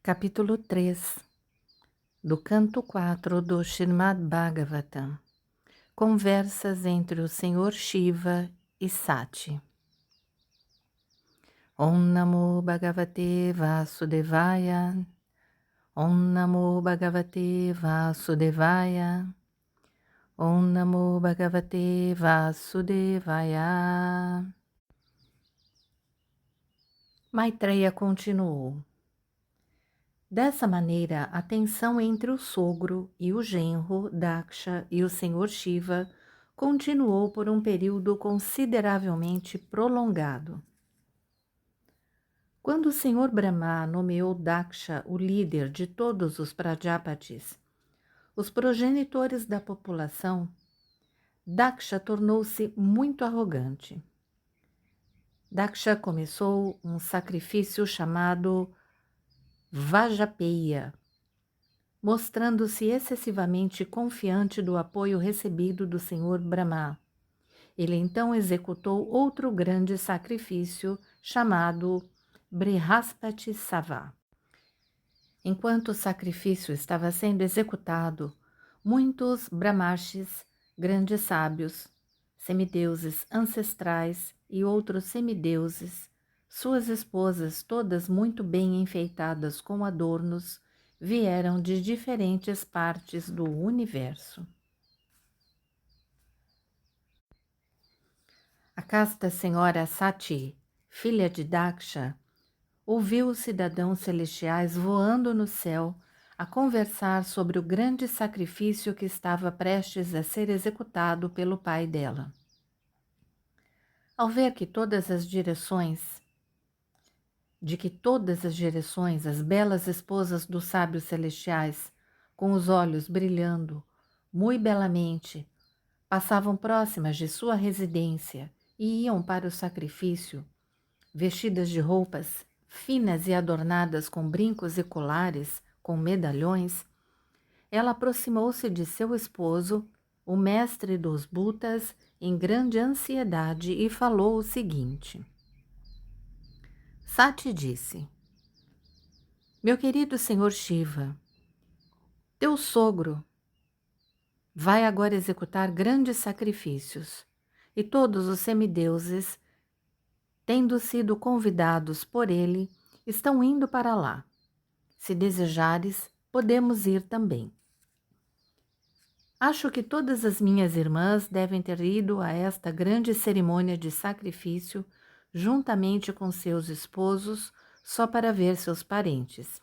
Capítulo 3 do Canto 4 do Srimad Bhagavatam. Conversas entre o Senhor Shiva e Sati. Om Namo Bhagavate Vasudevaya. Om Namo Bhagavate Vasudevaya. Om Namo Bhagavate Vasudevaya. Maitreya continuou. Dessa maneira, a tensão entre o sogro e o genro, Daksha, e o senhor Shiva continuou por um período consideravelmente prolongado. Quando o senhor Brahma nomeou Daksha o líder de todos os Prajapatis, os progenitores da população, Daksha tornou-se muito arrogante. Daksha começou um sacrifício chamado Vajapeya, mostrando-se excessivamente confiante do apoio recebido do senhor Brahma. Ele então executou outro grande sacrifício chamado Brihaspati Sava. Enquanto o sacrifício estava sendo executado, muitos Brahmarshis, grandes sábios, semideuses ancestrais e outros semideuses, suas esposas, todas muito bem enfeitadas com adornos, vieram de diferentes partes do universo. A casta senhora Sati, filha de Daksha, ouviu os cidadãos celestiais voando no céu a conversar sobre o grande sacrifício que estava prestes a ser executado pelo pai dela. Ao ver que todas as direções as belas esposas dos sábios celestiais, com os olhos brilhando muito belamente, passavam próximas de sua residência e iam para o sacrifício, vestidas de roupas finas e adornadas com brincos e colares, com medalhões, ela aproximou-se de seu esposo, o mestre dos Bhutas, em grande ansiedade e falou o seguinte. Sati disse: Meu querido senhor Shiva, teu sogro vai agora executar grandes sacrifícios, e todos os semideuses, tendo sido convidados por ele, estão indo para lá. Se desejares, podemos ir também. Acho que todas as minhas irmãs devem ter ido a esta grande cerimônia de sacrifício juntamente com seus esposos, só para ver seus parentes.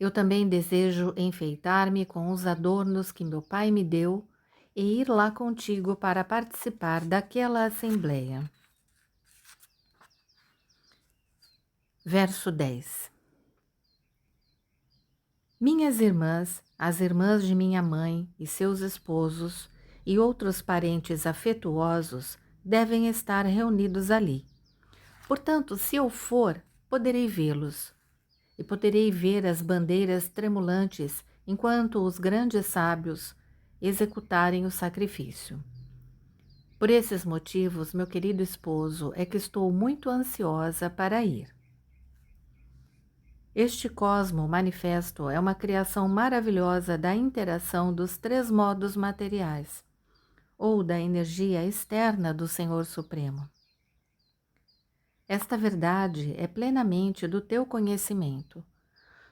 Eu também desejo enfeitar-me com os adornos que meu pai me deu e ir lá contigo para participar daquela assembleia. Verso 10. Minhas irmãs, as irmãs de minha mãe e seus esposos e outros parentes afetuosos devem estar reunidos ali. Portanto, se eu for, poderei vê-los, e poderei ver as bandeiras tremulantes enquanto os grandes sábios executarem o sacrifício. Por esses motivos, meu querido esposo, é que estou muito ansiosa para ir. Este cosmo manifesto é uma criação maravilhosa da interação dos três modos materiais, ou da energia externa do Senhor Supremo. Esta verdade é plenamente do teu conhecimento.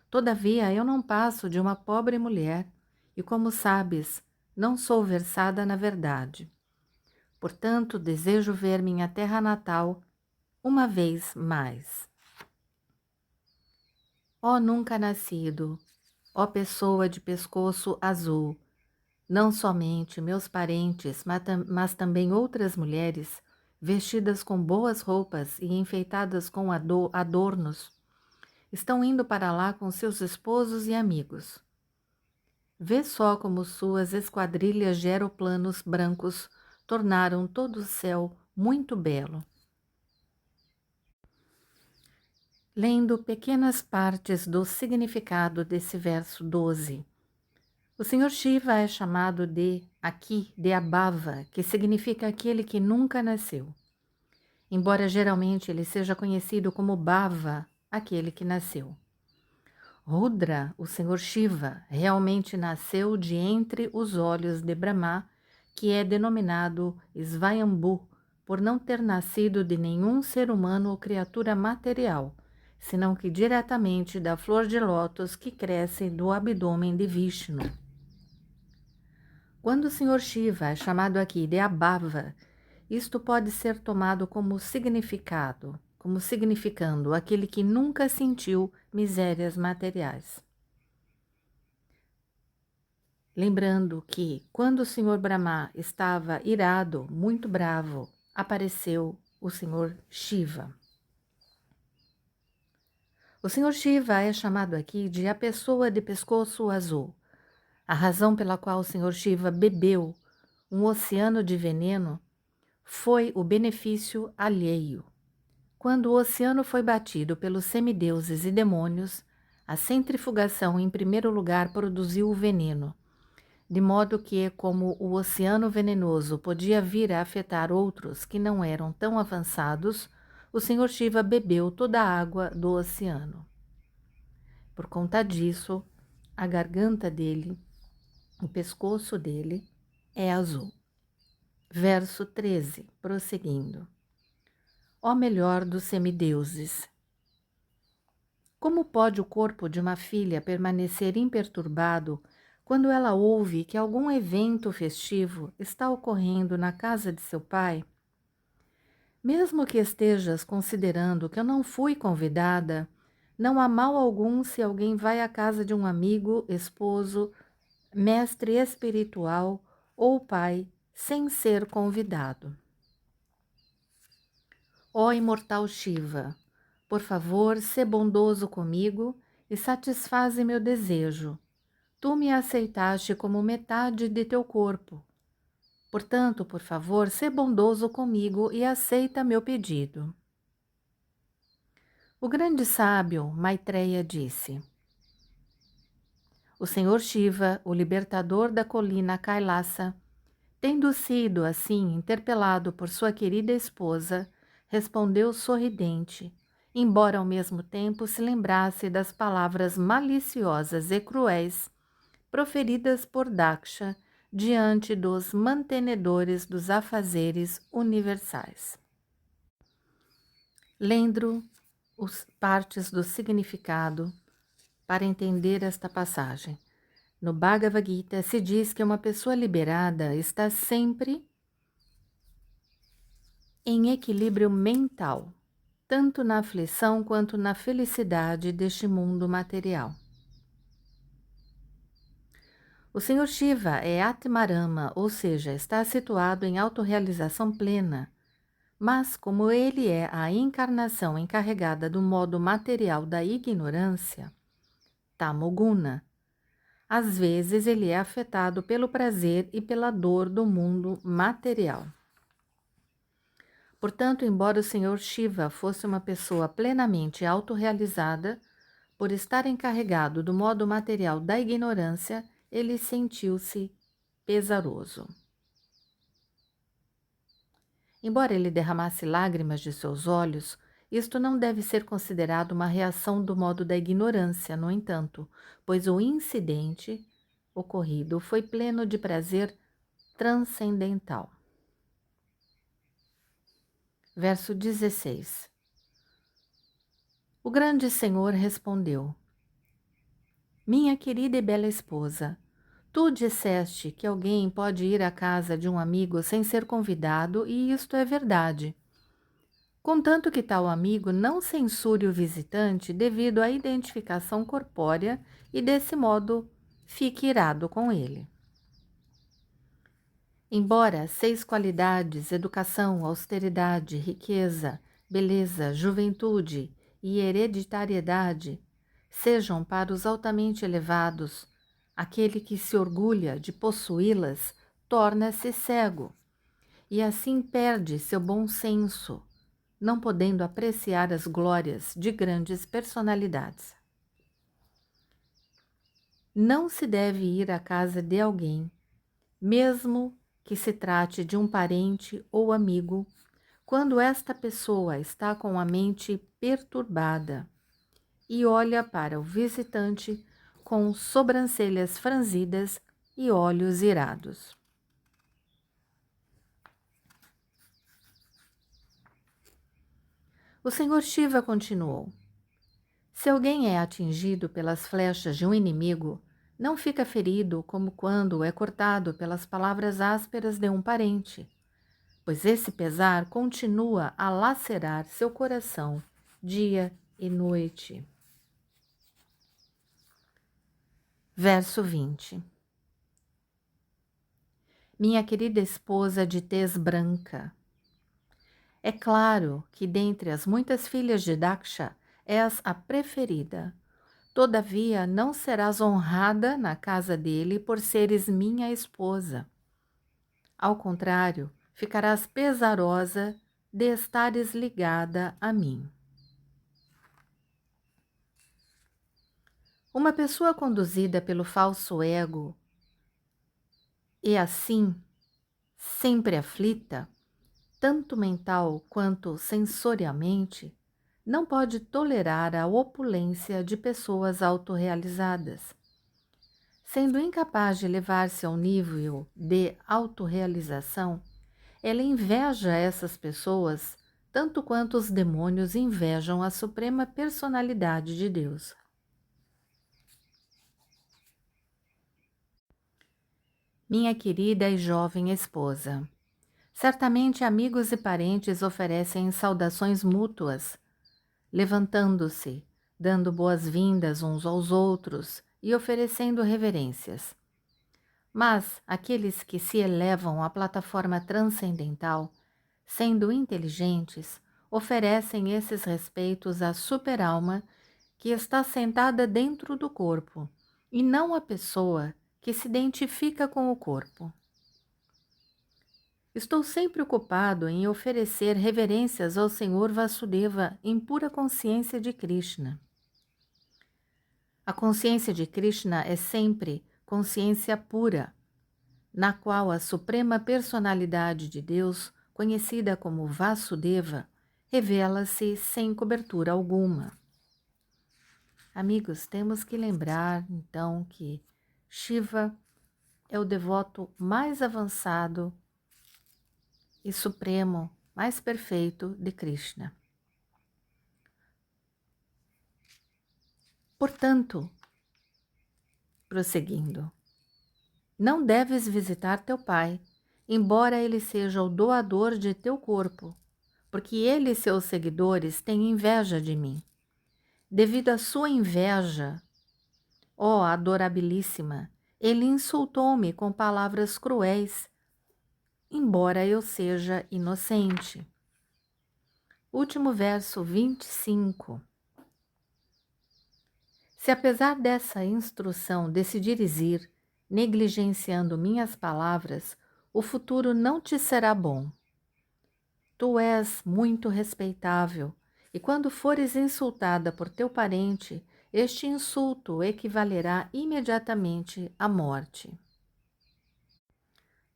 Todavia, eu não passo de uma pobre mulher e, como sabes, não sou versada na verdade. Portanto, desejo ver minha terra natal uma vez mais. Ó nunca nascido, ó pessoa de pescoço azul, não somente meus parentes, mas também outras mulheres, vestidas com boas roupas e enfeitadas com adornos, estão indo para lá com seus esposos e amigos. Vê só como suas esquadrilhas de aeroplanos brancos tornaram todo o céu muito belo. Lendo pequenas partes do significado desse verso 12. O Senhor Shiva é chamado aqui de Abhava, que significa aquele que nunca nasceu. Embora geralmente ele seja conhecido como Bhava, aquele que nasceu. Rudra, o senhor Shiva, realmente nasceu de entre os olhos de Brahma, que é denominado Svayambhu, por não ter nascido de nenhum ser humano ou criatura material, senão que diretamente da flor de lótus que cresce do abdômen de Vishnu. Quando o senhor Shiva é chamado aqui de Abhava, isto pode ser tomado como significando aquele que nunca sentiu misérias materiais. Lembrando que, quando o senhor Brahma estava irado, muito bravo, apareceu o senhor Shiva. O senhor Shiva é chamado aqui de a pessoa de pescoço azul. A razão pela qual o senhor Shiva bebeu um oceano de veneno foi o benefício alheio. Quando o oceano foi batido pelos semideuses e demônios, a centrifugação em primeiro lugar produziu o veneno, de modo que, como o oceano venenoso podia vir a afetar outros que não eram tão avançados, o senhor Shiva bebeu toda a água do oceano. Por conta disso, a garganta dele, o pescoço dele, é azul. Verso 13, prosseguindo. Ó melhor dos semideuses! Como pode o corpo de uma filha permanecer imperturbado quando ela ouve que algum evento festivo está ocorrendo na casa de seu pai? Mesmo que estejas considerando que eu não fui convidada, não há mal algum se alguém vai à casa de um amigo, esposo, mestre espiritual ou pai sem ser convidado. Ó imortal Shiva, por favor, sê bondoso comigo e satisfaze meu desejo. Tu me aceitaste como metade de teu corpo. Portanto, por favor, sê bondoso comigo e aceita meu pedido. O grande sábio Maitreya disse: o senhor Shiva, o libertador da colina Kailasa, tendo sido assim interpelado por sua querida esposa, respondeu sorridente, embora ao mesmo tempo se lembrasse das palavras maliciosas e cruéis proferidas por Daksha diante dos mantenedores dos afazeres universais. Lendo as partes do significado para entender esta passagem. No Bhagavad Gita se diz que uma pessoa liberada está sempre em equilíbrio mental, tanto na aflição quanto na felicidade deste mundo material. O Senhor Shiva é Atmarama, ou seja, está situado em autorrealização plena, mas como ele é a encarnação encarregada do modo material da ignorância, Tamoguna, às vezes ele é afetado pelo prazer e pela dor do mundo material. Portanto, embora o Senhor Shiva fosse uma pessoa plenamente autorrealizada, por estar encarregado do modo material da ignorância, ele sentiu-se pesaroso. Embora ele derramasse lágrimas de seus olhos, isto não deve ser considerado uma reação do modo da ignorância, no entanto, pois o incidente ocorrido foi pleno de prazer transcendental. Verso 16. O grande Senhor respondeu: minha querida e bela esposa, tu disseste que alguém pode ir à casa de um amigo sem ser convidado, e isto é verdade. Contanto que tal amigo não censure o visitante devido à identificação corpórea e, desse modo, fique irado com ele. Embora 6 qualidades, educação, austeridade, riqueza, beleza, juventude e hereditariedade, sejam para os altamente elevados, aquele que se orgulha de possuí-las torna-se cego e assim perde seu bom senso, não podendo apreciar as glórias de grandes personalidades. Não se deve ir à casa de alguém, mesmo que se trate de um parente ou amigo, quando esta pessoa está com a mente perturbada e olha para o visitante com sobrancelhas franzidas e olhos irados. O Senhor Shiva continuou: se alguém é atingido pelas flechas de um inimigo, não fica ferido como quando é cortado pelas palavras ásperas de um parente, pois esse pesar continua a lacerar seu coração dia e noite. Verso 20. Minha querida esposa de tez branca, é claro que dentre as muitas filhas de Daksha és a preferida. Todavia, não serás honrada na casa dele por seres minha esposa. Ao contrário, ficarás pesarosa de estares ligada a mim. Uma pessoa conduzida pelo falso ego e assim, sempre aflita, tanto mental quanto sensorialmente, não pode tolerar a opulência de pessoas autorrealizadas. Sendo incapaz de elevar-se ao nível de autorrealização, ela inveja essas pessoas tanto quanto os demônios invejam a suprema personalidade de Deus. Minha querida e jovem esposa, certamente amigos e parentes oferecem saudações mútuas, levantando-se, dando boas-vindas uns aos outros e oferecendo reverências. Mas aqueles que se elevam à plataforma transcendental, sendo inteligentes, oferecem esses respeitos à super-alma que está sentada dentro do corpo, e não à pessoa que se identifica com o corpo. Estou sempre ocupado em oferecer reverências ao Senhor Vasudeva em pura consciência de Krishna. A consciência de Krishna é sempre consciência pura, na qual a suprema personalidade de Deus, conhecida como Vasudeva, revela-se sem cobertura alguma. Amigos, temos que lembrar, então, que Shiva é o devoto mais avançado e supremo, mais perfeito de Krishna. Portanto, prosseguindo, não deves visitar teu pai, embora ele seja o doador de teu corpo, porque ele e seus seguidores têm inveja de mim. Devido à sua inveja, ó adorabilíssima, ele insultou-me com palavras cruéis, embora eu seja inocente. Último verso 25. Se apesar dessa instrução decidires ir, negligenciando minhas palavras, o futuro não te será bom. Tu és muito respeitável, e quando fores insultada por teu parente, este insulto equivalerá imediatamente à morte.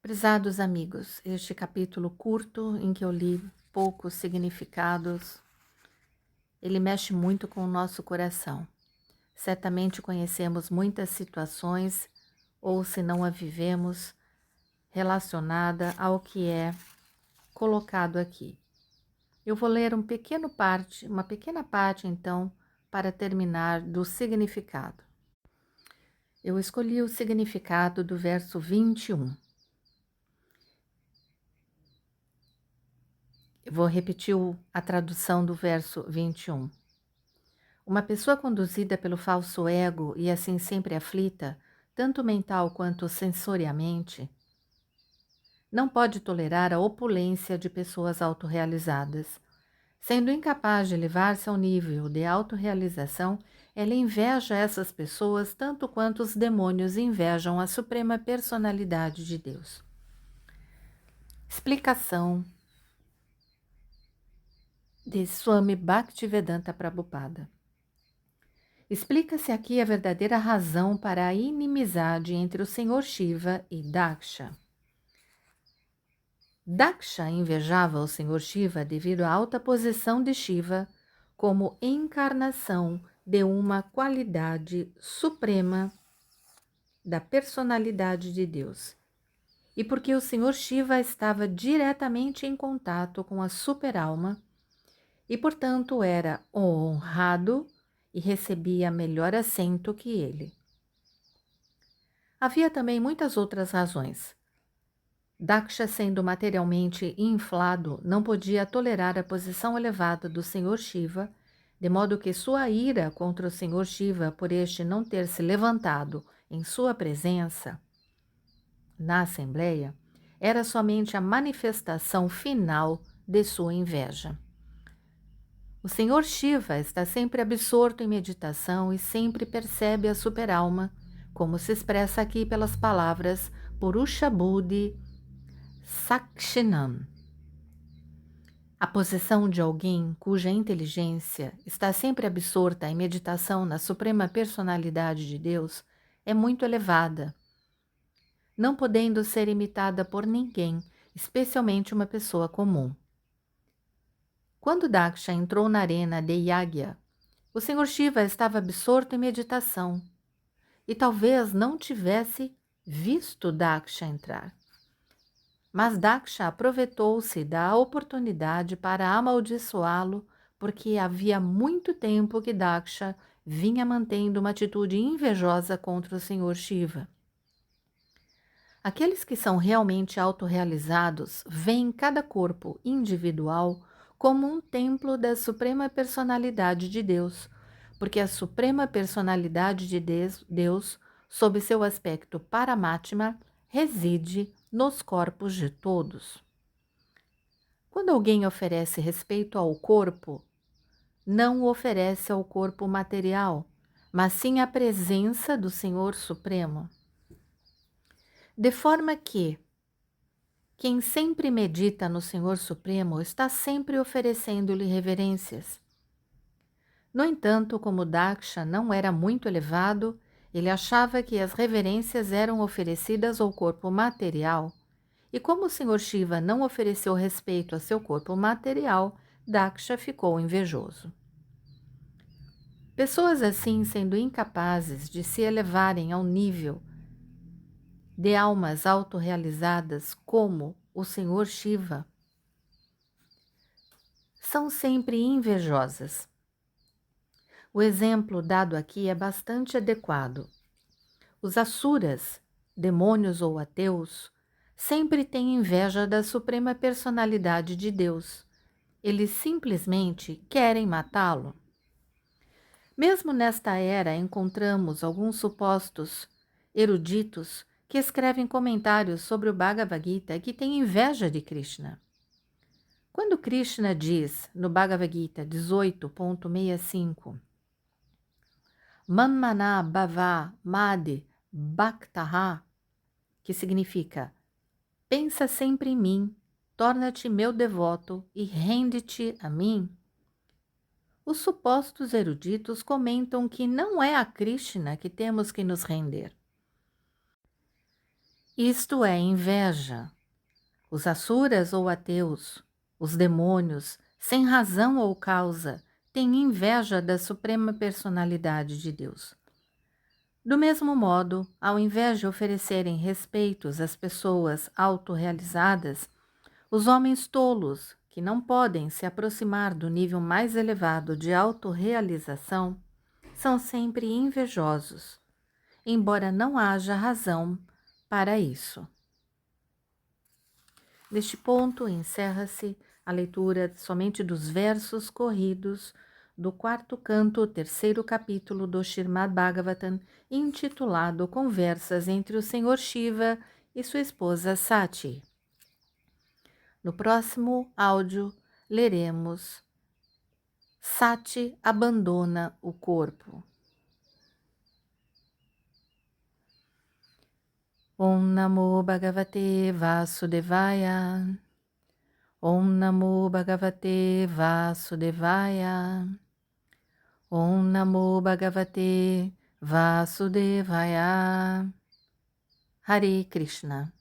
Prezados amigos, este capítulo curto em que eu li poucos significados, ele mexe muito com o nosso coração. Certamente conhecemos muitas situações, ou se não a vivemos, relacionada ao que é colocado aqui. Eu vou ler uma pequena parte, então, para terminar do significado. Eu escolhi o significado do verso 21. Eu vou repetir a tradução do verso 21. Uma pessoa conduzida pelo falso ego e assim sempre aflita, tanto mental quanto sensoriamente, não pode tolerar a opulência de pessoas autorrealizadas. Sendo incapaz de elevar-se ao nível de autorrealização, ela inveja essas pessoas tanto quanto os demônios invejam a suprema personalidade de Deus. Explicação de Swami Bhaktivedanta Prabhupada. Explica-se aqui a verdadeira razão para a inimizade entre o Senhor Shiva e Daksha. Daksha invejava o Senhor Shiva devido à alta posição de Shiva como encarnação de uma qualidade suprema da personalidade de Deus, e porque o Senhor Shiva estava diretamente em contato com a super-alma e, portanto, era honrado e recebia melhor assento que ele. Havia também muitas outras razões. Daksha, sendo materialmente inflado, não podia tolerar a posição elevada do Senhor Shiva, de modo que sua ira contra o Senhor Shiva por este não ter se levantado em sua presença na Assembleia era somente a manifestação final de sua inveja. O Senhor Shiva está sempre absorto em meditação e sempre percebe a super-alma, como se expressa aqui pelas palavras Purusha Buddhi Sakshinam. A posição de alguém cuja inteligência está sempre absorta em meditação na suprema personalidade de Deus é muito elevada, não podendo ser imitada por ninguém, especialmente uma pessoa comum. Quando Daksha entrou na arena de Yagya, o Senhor Shiva estava absorto em meditação e talvez não tivesse visto Daksha entrar. Mas Daksha aproveitou-se da oportunidade para amaldiçoá-lo, porque havia muito tempo que Daksha vinha mantendo uma atitude invejosa contra o Senhor Shiva. Aqueles que são realmente autorrealizados veem cada corpo individual como um templo da Suprema Personalidade de Deus, porque a Suprema Personalidade de Deus, sob seu aspecto Paramatma, reside nos corpos de todos. Quando alguém oferece respeito ao corpo, não o oferece ao corpo material, mas sim à presença do Senhor Supremo. De forma que quem sempre medita no Senhor Supremo está sempre oferecendo-lhe reverências. No entanto, como Daksha não era muito elevado, ele achava que as reverências eram oferecidas ao corpo material, e como o Senhor Shiva não ofereceu respeito a seu corpo material, Daksha ficou invejoso. Pessoas assim, sendo incapazes de se elevarem ao nível de almas autorrealizadas como o Senhor Shiva, são sempre invejosas. O exemplo dado aqui é bastante adequado. Os asuras, demônios ou ateus, sempre têm inveja da suprema personalidade de Deus. Eles simplesmente querem matá-lo. Mesmo nesta era, encontramos alguns supostos eruditos que escrevem comentários sobre o Bhagavad Gita que têm inveja de Krishna. Quando Krishna diz no Bhagavad Gita 18.65 Manmana Bhava Made Bhaktaha, que significa pensa sempre em mim, torna-te meu devoto e rende-te a mim, os supostos eruditos comentam que não é a Krishna que temos que nos render. Isto é inveja. Os asuras ou ateus, os demônios, sem razão ou causa, têm inveja da suprema personalidade de Deus. Do mesmo modo, ao invés de oferecerem respeitos às pessoas autorrealizadas, os homens tolos, que não podem se aproximar do nível mais elevado de autorrealização, são sempre invejosos, embora não haja razão para isso. Neste ponto, encerra-se a leitura somente dos versos corridos do 4º canto, 3º capítulo do Srimad Bhagavatam, intitulado Conversas entre o Senhor Shiva e sua esposa Sati. No próximo áudio, leremos Sati abandona o corpo. Om Namo Bhagavate Vasudevaya. Om Namo Bhagavate Vasudevaya. Om Namo Bhagavate Vasudevaya. Hare Krishna.